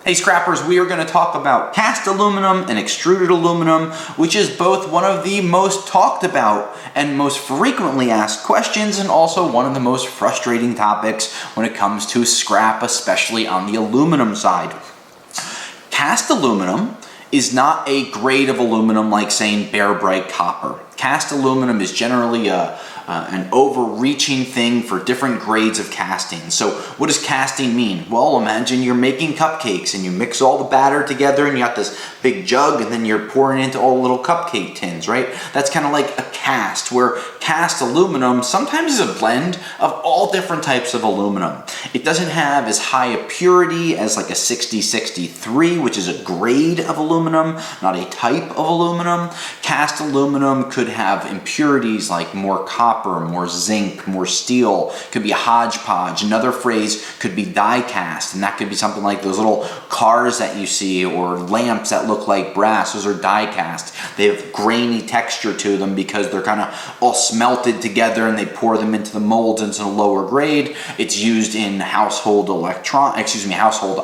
Hey scrappers, we are going to talk about cast aluminum and extruded aluminum, which is both one of the most talked about and most frequently asked questions, and also one of the most frustrating topics when it comes to scrap, especially on the aluminum side. Cast aluminum is not a grade of aluminum like saying bare bright copper. Cast aluminum is generally an overreaching thing for different grades of casting. So what does casting mean? Well, imagine you're making cupcakes and you mix all the batter together and you got this big jug and then you're pouring into all the little cupcake tins, right? That's kind of like a cast, where cast aluminum sometimes is a blend of all different types of aluminum. It doesn't have as high a purity as like a 6063, which is a grade of aluminum, not a type of aluminum. Cast aluminum could have impurities like more copper, more zinc, more steel. Could be a hodgepodge. Another phrase could be die cast, and that could be something like those little cars that you see or lamps that look like brass. Those are die cast. They have grainy texture to them because they're kind of all smelted together and they pour them into the molds into a lower grade. It's used in household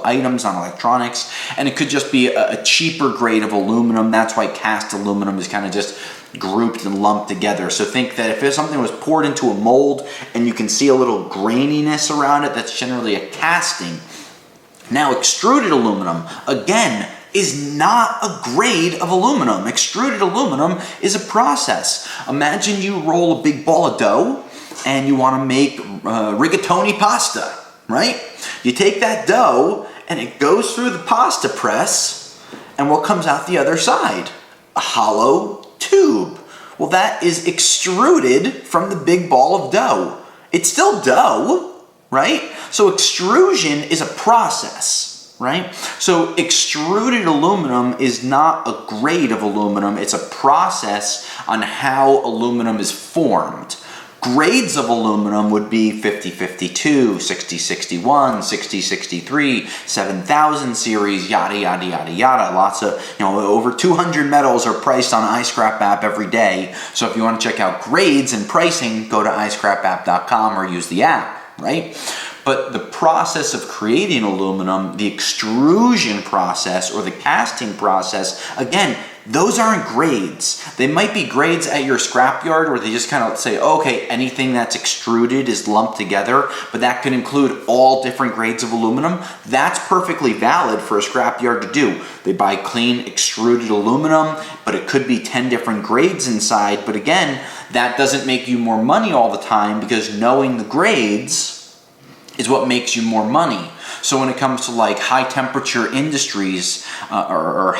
items on electronics, and it could just be a cheaper grade of aluminum. That's why cast aluminum is kind of just grouped and lumped together. So think that if something was poured into a mold and you can see a little graininess around it, that's generally a casting. Now, extruded aluminum, again, is not a grade of aluminum. Extruded aluminum is a process. Imagine you roll a big ball of dough and you want to make rigatoni pasta, right? You take that dough and it goes through the pasta press, and what comes out the other side? A hollow tube. Well, that is extruded from the big ball of dough. It's still dough, right? So extrusion is a process, right? So extruded aluminum is not a grade of aluminum. It's a process on how aluminum is formed. Grades of aluminum would be 5052, 6061, 6063, 7000 series, yada, yada, yada, yada. Lots of, over 200 metals are priced on iScrap app every day. So if you want to check out grades and pricing, go to iScrapApp.com or use the app, right? But the process of creating aluminum, the extrusion process or the casting process, again, those aren't grades. They might be grades at your scrapyard where they just kind of say, okay, anything that's extruded is lumped together, but that could include all different grades of aluminum. That's perfectly valid for a scrapyard to do. They buy clean extruded aluminum, but it could be 10 different grades inside. But again, that doesn't make you more money all the time, because knowing the grades is what makes you more money. So when it comes to like high temperature industries or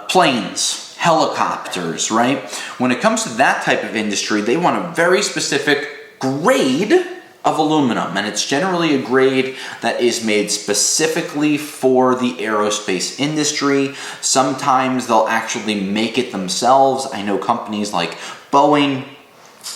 planes, helicopters, right? When it comes to that type of industry, they want a very specific grade of aluminum, and it's generally a grade that is made specifically for the aerospace industry. Sometimes they'll actually make it themselves. I know companies like Boeing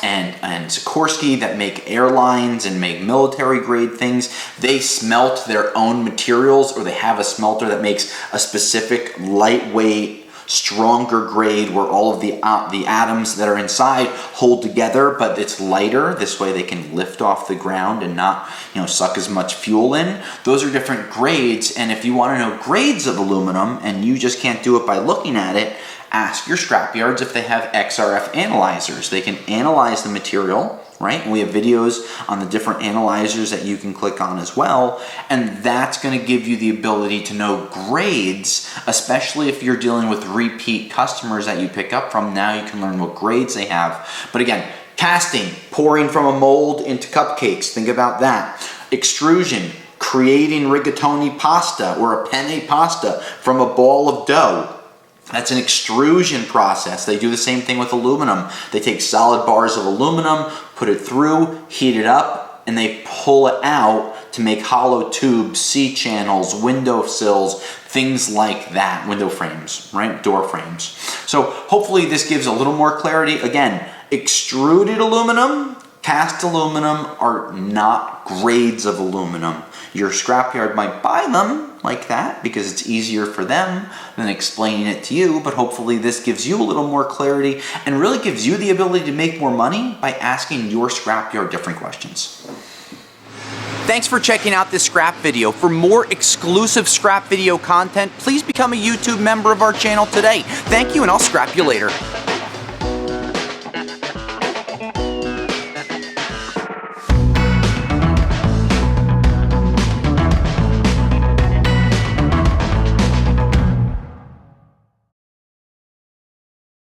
and Sikorsky that make airlines and make military grade things. They smelt their own materials, or they have a smelter that makes a specific lightweight, stronger grade where all of the atoms that are inside hold together, but it's lighter. This way they can lift off the ground and not, suck as much fuel in. Those are different grades, and if you want to know grades of aluminum and you just can't do it by looking at it, ask your scrapyards if they have XRF analyzers. They can analyze the material, right? And we have videos on the different analyzers that you can click on as well. And that's going to give you the ability to know grades, especially if you're dealing with repeat customers that you pick up from. Now you can learn what grades they have. But again, casting, pouring from a mold into cupcakes. Think about that. Extrusion, creating rigatoni pasta or a penne pasta from a ball of dough. That's an extrusion process. They do the same thing with aluminum. They take solid bars of aluminum, put it through, heat it up, and they pull it out to make hollow tubes, C-channels, window sills, things like that. Window frames, right? Door frames. So hopefully this gives a little more clarity. Again, extruded aluminum, Cast aluminum are not grades of aluminum. Your scrapyard might buy them like that because it's easier for them than explaining it to you, but hopefully this gives you a little more clarity and really gives you the ability to make more money by asking your scrapyard different questions. Thanks for checking out this scrap video. For more exclusive scrap video content, please become a YouTube member of our channel today. Thank you, and I'll scrap you later.